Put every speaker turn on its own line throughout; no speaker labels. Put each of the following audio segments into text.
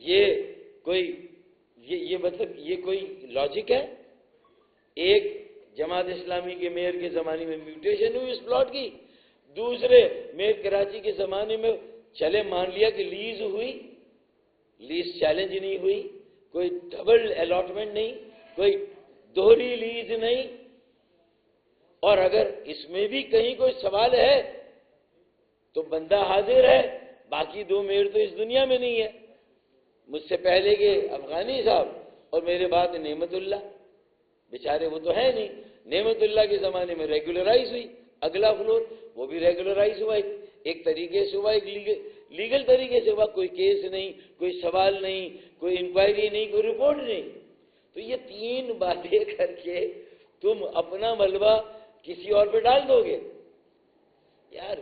یہ مطلب یہ کوئی لاجک ہے؟ ایک جماعت اسلامی کے میئر کے زمانے میں میوٹیشن ہوئی اس پلاٹ کی، دوسرے میئر کراچی کے زمانے میں چلے مان لیا کہ لیز ہوئی، لیز چیلنج نہیں ہوئی، کوئی ڈبل الاٹمنٹ نہیں، کوئی دوہری لیز نہیں، اور اگر اس میں بھی کہیں کوئی سوال ہے تو بندہ حاضر ہے، باقی دو میئر تو اس دنیا میں نہیں ہے، مجھ سے پہلے کے افغانی صاحب اور میرے بعد نعمت اللہ، بیچارے وہ تو ہے نہیں، نعمت اللہ کے زمانے میں ریگولرائز ہوئی، اگلا فلور وہ بھی ریگولرائز ہوا، ایک طریقے سے ہوا، ایک لیگل طریقے سے ہوا، کوئی کیس نہیں، کوئی سوال نہیں، کوئی انکوائری نہیں، کوئی رپورٹ نہیں۔ تو یہ تین باتیں کر کے تم اپنا ملبہ کسی اور پہ ڈال دو گے؟ یار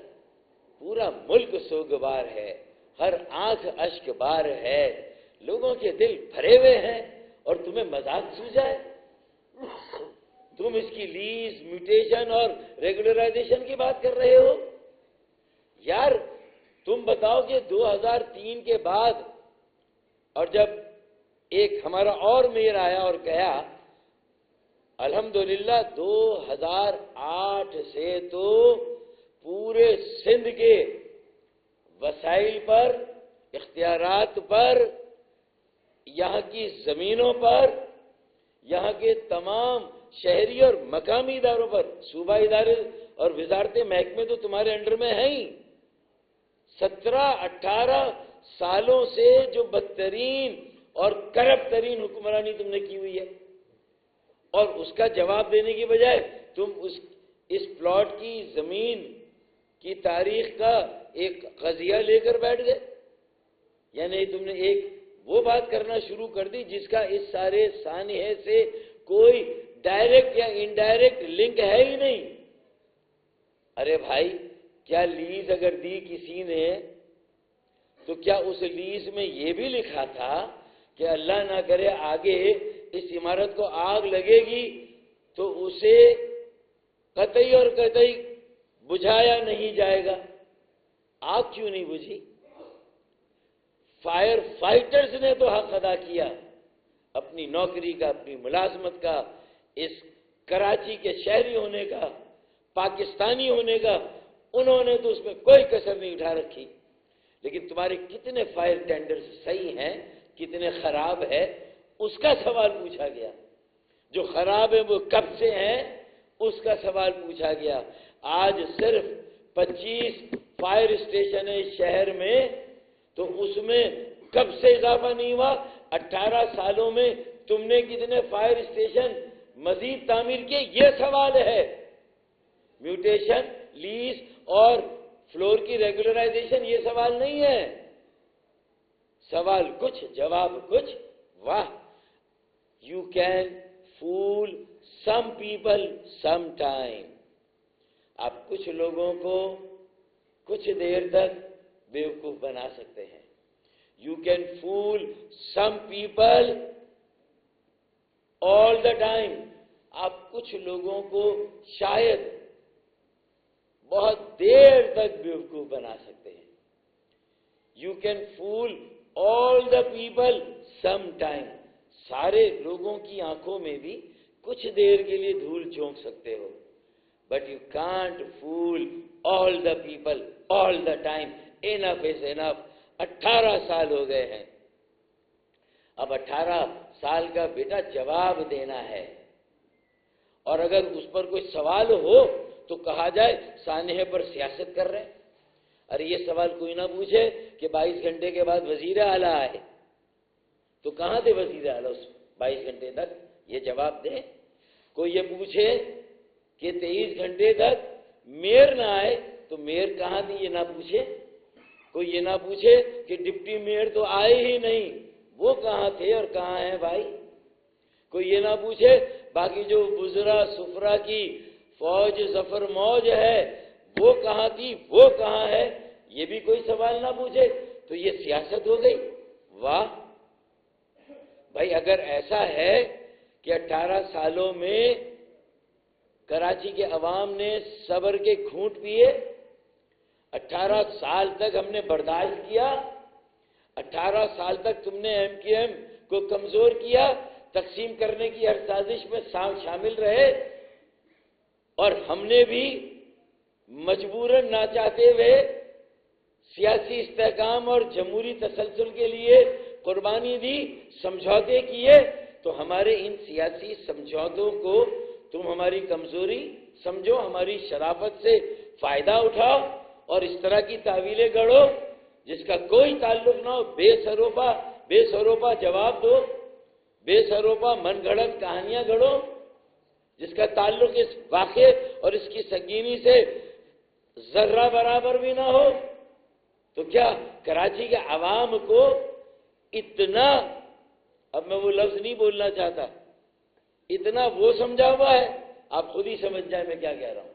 پورا ملک سوگوار ہے، ہر آنکھ اشک بار ہے، لوگوں کے دل بھرے ہوئے ہیں، اور تمہیں مذاق سوجا ہے؟ تم اس کی لیز، میوٹیشن اور ریگولرائزیشن کی بات کر رہے ہو؟ یار تم بتاؤ کہ 2003 کے بعد، اور جب ایک ہمارا اور میئر آیا اور کہا الحمدللہ 2008 سے تو پورے سندھ کے وسائل پر، اختیارات پر، یہاں کی زمینوں پر، یہاں کے تمام شہری اور مقامی اداروں پر، صوبہ ادارے اور وزارتیں محکمے تو تمہارے انڈر میں ہیں ہی۔ 17-18 سالوں سے جو بدترین اور کرپٹ ترین حکمرانی تم نے کی ہوئی ہے، اور اس کا جواب دینے کی بجائے تم اس پلاٹ کی زمین کی تاریخ کا ایک قضیہ لے کر بیٹھ گئے، یعنی تم نے ایک وہ بات کرنا شروع کر دی جس کا اس سارے سانحے سے کوئی ڈائریکٹ یا انڈائریکٹ لنک ہے ہی نہیں۔ ارے بھائی، کیا لیز اگر دی کسی نے تو کیا اس لیز میں یہ بھی لکھا تھا کہ اللہ نہ کرے آگے اس عمارت کو آگ لگے گی تو اسے قطعی اور قطعی بجھایا نہیں جائے گا؟ آگ کیوں نہیں بجھی؟ فائر فائٹرز نے تو حق ادا کیا اپنی نوکری کا، اپنی ملازمت کا، اس کراچی کے شہری ہونے کا، پاکستانی ہونے کا، انہوں نے تو اس میں کوئی کسر نہیں اٹھا رکھی۔ لیکن تمہارے کتنے فائر ٹینڈرز صحیح ہیں، کتنے خراب ہے، اس کا سوال پوچھا گیا۔ جو خراب ہیں وہ کب سے ہیں، اس کا سوال پوچھا گیا۔ آج صرف 25 فائر اسٹیشن ہے شہر میں، تو اس میں کب سے اضافہ نہیں ہوا؟ 18 سالوں میں تم نے کتنے فائر اسٹیشن مزید تعمیر کیے، یہ سوال ہے۔ میوٹیشن، لیز اور فلور کی ریگولرائزیشن یہ سوال نہیں ہے۔ سوال کچھ، جواب کچھ۔ واہ، you can fool some people some time. آپ کچھ لوگوں کو کچھ دیر تک بیوقوف بنا سکتے ہیں۔ You can fool some people all the time. آپ کچھ لوگوں کو شاید بہت دیر تک بیوقوف بنا سکتے ہیں۔ You can fool all the people some time. سارے لوگوں کی آنکھوں میں بھی کچھ دیر کے لیے دھول جھونک سکتے ہو، but you can't fool all the people all the time. Enough is enough. 18 سال ہو گئے ہیں، اب 18 سال کا بیٹا جواب دینا ہے، اور اگر اس پر کوئی سوال ہو تو کہا جائے سانحے پر سیاست کر رہے ہیں۔ ارے یہ سوال کوئی نہ پوچھے کہ 22 گھنٹے کے بعد وزیر اعلیٰ آئے، تو کہاں تھے وزیر اعلیٰ اس 22 گھنٹے تک؟ یہ جواب دیں۔ کوئی یہ پوچھے کہ 23 گھنٹے تک میئر نہ آئے تو میئر کہاں تھی، یہ نہ پوچھے۔ کوئی یہ نہ پوچھے کہ ڈپٹی میئر تو آئے ہی نہیں، وہ کہاں تھے اور کہاں ہیں بھائی۔ کوئی یہ نہ پوچھے باقی جو وزراء سفرا کی فوج ظفر موج ہے وہ کہاں تھی، وہ کہاں ہے، یہ بھی کوئی سوال نہ پوچھے، تو یہ سیاست ہو گئی۔ واہ بھائی، اگر ایسا ہے کہ 18 سالوں میں کراچی کے عوام نے صبر کے گھونٹ پیے، 18 سال تک ہم نے برداشت کیا، 18 سال تک تم نے MQM کو کمزور کیا، تقسیم کرنے کی ہر سازش میں شامل رہے، اور ہم نے بھی مجبوراً نہ چاہتے ہوئے سیاسی استحکام اور جمہوری تسلسل کے لیے قربانی دی، سمجھوتے کیے، تو ہمارے ان سیاسی سمجھوتوں کو تم ہماری کمزوری سمجھو، ہماری شرافت سے فائدہ اٹھاؤ اور اس طرح کی تعویلیں گڑھو جس کا کوئی تعلق نہ ہو، بے سروپا جواب دو، بے سروپا من گھڑت کہانیاں گھڑو جس کا تعلق اس واقعے اور اس کی سنگینی سے ذرہ برابر بھی نہ ہو۔ تو کیا کراچی کے عوام کو اتنا، اب میں وہ لفظ نہیں بولنا چاہتا، اتنا وہ سمجھا ہوا ہے، آپ خود ہی سمجھ جائیں میں کیا کہہ رہا ہوں۔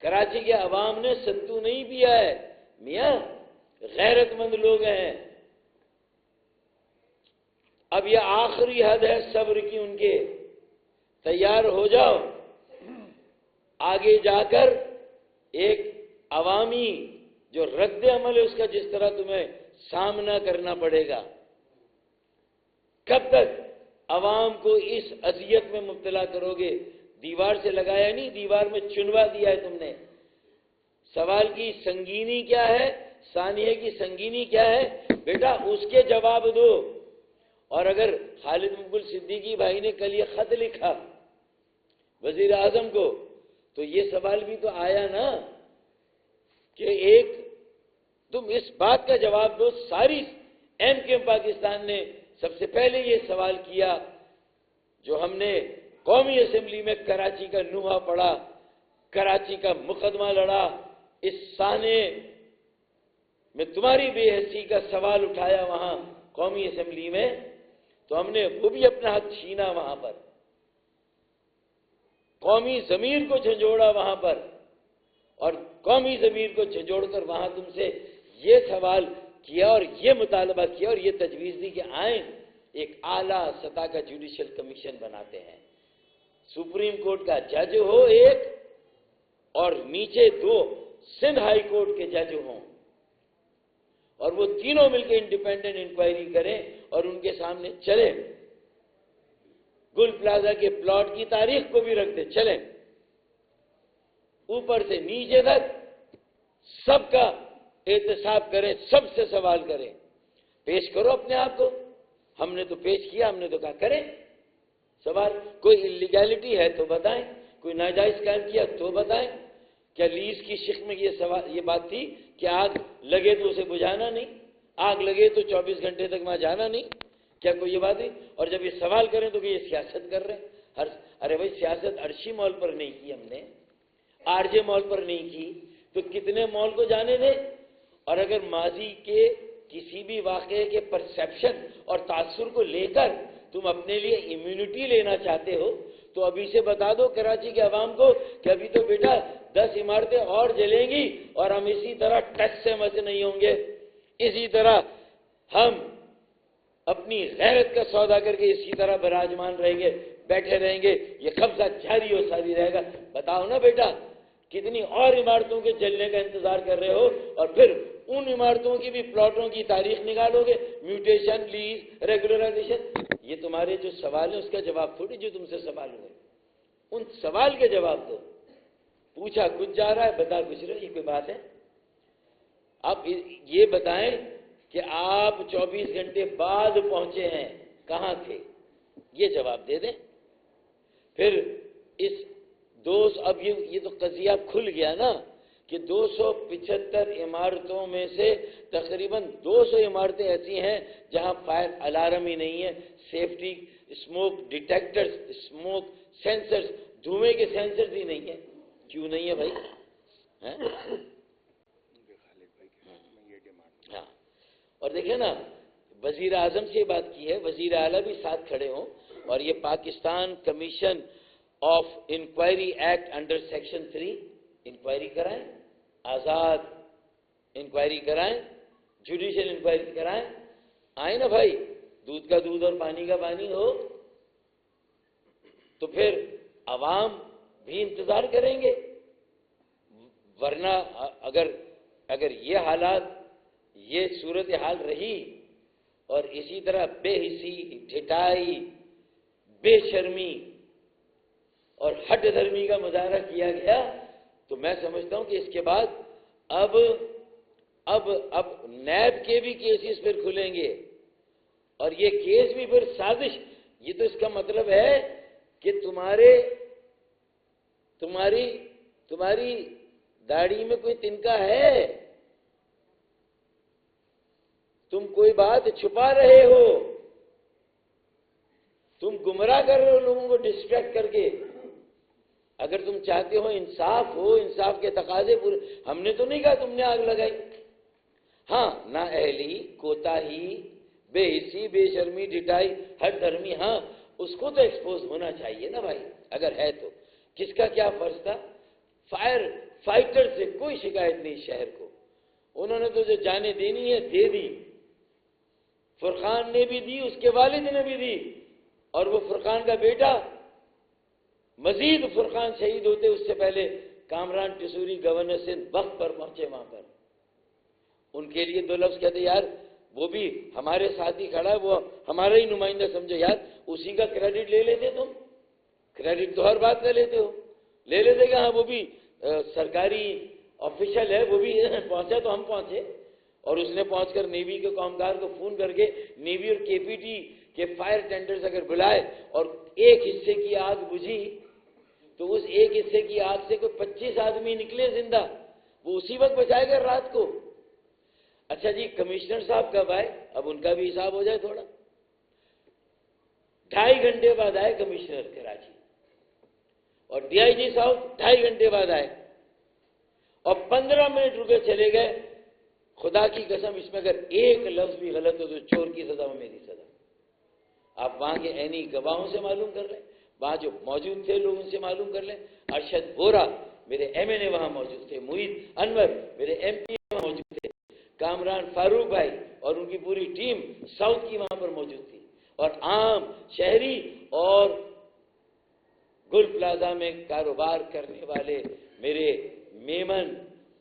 کراچی کے عوام نے ستو نہیں پیا ہے میاں، غیرت مند لوگ ہیں۔ اب یہ آخری حد ہے صبر کی ان کے، تیار ہو جاؤ، آگے جا کر ایک عوامی جو رد عمل ہے اس کا جس طرح تمہیں سامنا کرنا پڑے گا۔ کب تک عوام کو اس اذیت میں مبتلا کرو گے؟ دیوار سے لگایا نہیں، دیوار میں چنوا دیا ہے تم نے۔ سوال کی سنگینی کیا ہے، ثانیے کی سنگینی کیا ہے بیٹا، اس کے جواب دو۔ اور اگر خالد مقبول صدیقی بھائی نے کل یہ خط لکھا وزیر اعظم کو، تو یہ سوال بھی تو آیا نا کہ ایک تم اس بات کا جواب دو۔ ساری MQM پاکستان نے سب سے پہلے یہ سوال کیا جو ہم نے قومی اسمبلی میں کراچی کا نوحہ پڑھا، کراچی کا مقدمہ لڑا، اس سانے میں تمہاری بے حسی کا سوال اٹھایا وہاں قومی اسمبلی میں، تو ہم نے وہ بھی اپنا حق چھینا وہاں پر، قومی ضمیر کو جھنجھوڑا وہاں پر، اور قومی ضمیر کو جھنجھوڑ کر وہاں تم سے یہ سوال کیا اور یہ مطالبہ کیا اور یہ تجویز دی کہ آئیں ایک اعلیٰ سطح کا جوڈیشل کمیشن بناتے ہیں، سپریم کورٹ کا جج ہو ایک اور نیچے 2 سندھ ہائی کورٹ کے جج ہوں، اور وہ تینوں مل کے انڈیپینڈنٹ انکوائری کریں اور ان کے سامنے چلیں، گل پلازا کے پلاٹ کی تاریخ کو بھی رکھ دیں، چلیں اوپر سے نیچے تک سب کا احتساب کریں، سب سے سوال کریں، پیش کرو اپنے آپ کو۔ ہم نے تو پیش کیا، ہم نے تو کہا کریں سوال، کوئی انلیگیلٹی ہے تو بتائیں، کوئی ناجائز کام کیا تو بتائیں۔ کیا لیز کی شق میں یہ بات تھی کہ آگ لگے تو اسے بجھانا نہیں، آگ لگے تو 24 گھنٹے تک وہاں جانا نہیں؟ کیا کوئی یہ بات ہے؟ اور جب یہ سوال کریں تو کہ یہ سیاست کر رہے ہیں، ارے بھائی سیاست عرشی مال پر نہیں کی ہم نے، RJ مال پر نہیں کی، تو کتنے مال کو جانے دیں؟ اور اگر ماضی کے کسی بھی واقعے کے پرسیپشن اور تاثر کو لے کر تم اپنے لیے امیونٹی لینا چاہتے ہو تو ابھی سے بتا دو کراچی کے عوام کو کہ ابھی تو بیٹا 10 عمارتیں اور جلیں گی اور ہم اسی طرح ٹچ سے مس نہیں ہوں گے، اسی طرح ہم اپنی غیرت کا سودا کر کے اسی طرح براجمان رہیں گے، بیٹھے رہیں گے، یہ قبضہ جاری و ساری رہے گا۔ بتاؤ نا بیٹا کتنی اور عمارتوں کے جلنے کا انتظار کر رہے ہو، اور پھر ان عمارتوں کی بھی پلاٹوں کی تاریخ نکالو گے، میوٹیشن، لیز، ریگولرائزیشن۔ یہ تمہارے جو سوال ہیں اس کا جواب تھوڑی جو تم سے سوال ہوئے، ان سوال کے جواب دو۔ پوچھا کچھ جا رہا ہے، بتا کچھ رہے، یہ کوئی بات ہے؟ آپ یہ بتائیں کہ آپ 24 گھنٹے بعد پہنچے ہیں، کہاں تھے؟ یہ جواب دے دیں۔ پھر اس اب یہ تو قضیہ کھل گیا نا کہ 275 عمارتوں میں سے تقریباً 200 عمارتیں ایسی ہیں جہاں فائر الارم ہی نہیں ہے، safety smoke detectors, smoke censors, دھوئیں کے سینسرز ہی نہیں ہیں۔ کیوں نہیں ہے بھائی؟ ہاں، اور دیکھیں نا وزیر اعظم سے بات کی ہے، وزیر اعلیٰ بھی ساتھ کھڑے ہوں، اور یہ Pakistan commission of inquiry act under section 3 inquiry کرائیں، آزاد انکوائری کرائیں، جوڈیشل انکوائری کرائیں، آئیں نا بھائی، دودھ کا دودھ اور پانی کا پانی ہو تو پھر عوام بھی انتظار کریں گے۔ ورنہ اگر یہ حالات یہ صورتحال رہی اور اسی طرح بے حسی، ڈھٹائی، بے شرمی اور ہٹ دھرمی کا مظاہرہ کیا گیا، تو میں سمجھتا ہوں کہ اس کے بعد اب نیب کے بھی کیسز پھر کھلیں گے، اور یہ کیس بھی پھر سازش. یہ تو اس کا مطلب ہے کہ تمہاری داڑھی میں کوئی تنکا ہے، تم کوئی بات چھپا رہے ہو، تم گمراہ کر رہے ہو لوگوں کو ڈسٹریکٹ کر کے. اگر تم چاہتے ہو انصاف کے تقاضے پورے. ہم نے تو نہیں کہا تم نے آگ لگائی. ہاں، نااہلی، کوتاہی، بے حسی، بے شرمی، ڈھٹائی، ہٹ دھرمی، ہاں اس کو تو ایکسپوز ہونا چاہیے نا بھائی. اگر ہے تو کس کا کیا فرض تھا؟ فائٹر سے کوئی شکایت نہیں شہر کو. انہوں نے تو جو جانیں دینی ہے دے دی. فرقان نے بھی دی، اس کے والد نے بھی دی، اور وہ فرقان کا بیٹا. مزید فرقان شہید ہوتے اس سے پہلے کامران ٹسوری گورنر سندھ وقت پر پہنچے وہاں پر. ان کے لیے دو لفظ کہتے یار وہ بھی ہمارے ساتھ ہی کھڑا ہے، وہ ہمارا ہی نمائندہ سمجھو یار، اسی کا کریڈٹ لے لیتے. تم کریڈٹ تو ہر بات کا لیتے ہو. لے لیتے کہ ہاں وہ بھی سرکاری آفیشل ہے، وہ بھی پہنچا تو ہم پہنچے. اور اس نے پہنچ کر نیوی کے کامگار کو فون کر کے نیوی اور کے پی ٹی کے فائر ٹینڈرز اگر بلائے اور ایک حصے کی آگ بجھی تو اس ایک حصے کی آگ سے کوئی 25 آدمی نکلے زندہ، وہ اسی وقت بچائے گا رات کو. اچھا جی، کمشنر صاحب کب آئے؟ اب ان کا بھی حساب ہو جائے تھوڑا. 2.5 گھنٹے بعد آئے کمشنر کراچی، اور ڈی آئی جی صاحب 2.5 گھنٹے بعد آئے، اور 15 منٹ رکے چلے گئے. خدا کی قسم اس میں اگر ایک لفظ بھی غلط ہو تو چور کی سزا و میری سزا. آپ وہاں کے عینی گواہوں سے معلوم کر لیں، وہاں جو موجود تھے لوگ ان سے معلوم کر لیں. ارشد بورا میرے ایم این اے وہاں موجود تھے، محیط انور میرے ایم پی وہاں موجود تھے، کامران فاروق بھائی اور ان کی پوری ٹیم ساؤتھ کی وہاں پر موجود تھی، اور عام شہری اور گل پلازا میں کاروبار کرنے والے میرے میمن،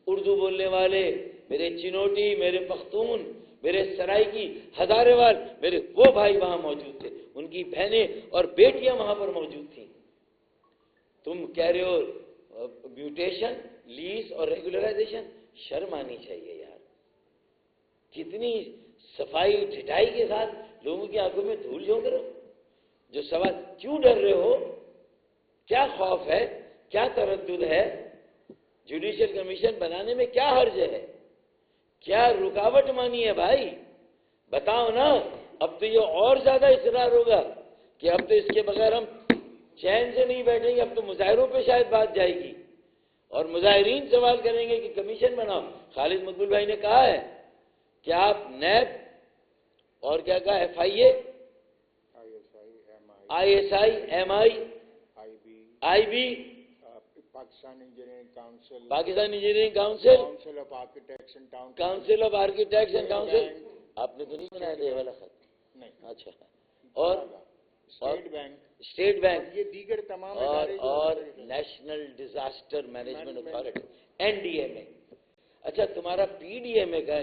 اردو بولنے والے میرے چنوٹی، میرے پختون، میرے سرائکی، ہزارے وال، میرے وہ بھائی وہاں موجود تھے، ان کی بہنیں اور بیٹیاں وہاں پر موجود تھیں. تم کہہ رہے ہو میوٹیشن، لیز اور ریگولرائزیشن؟ شرم آنی چاہیے یار. کتنی صفائی ڈھٹائی کے ساتھ لوگوں کی آنکھوں میں دھول جھونک رہے ہو. جو سوال کیوں ڈر رہے ہو، کیا خوف ہے، کیا تردد ہے؟ جوڈیشل کمیشن بنانے میں کیا حرج ہے؟ کیا رکاوٹ مانی ہے بھائی؟ بتاؤ نا. اب تو یہ اور زیادہ اصرار ہوگا کہ اب تو اس کے بغیر ہم چین سے نہیں بیٹھیں گے. اب تو مظاہروں پہ شاید بات جائے گی، اور مظاہرین سوال کریں گے کہ کمیشن بناؤ. خالد مقبول بھائی نے کہا ہے کہ آپ نیب اور کیا کہا، F I A, I S I, M I B,
Pakistan engineering council,
council of architects and council. آپ نے تو نہیں بنایا تھا یہ والا خط؟
نہیں.
اچھا. اور اسٹیٹ بینک،
یہ دیگر تمام
اور national disaster management authority, N D M A. اچھا، تمہارا پی ڈی ایم اے کا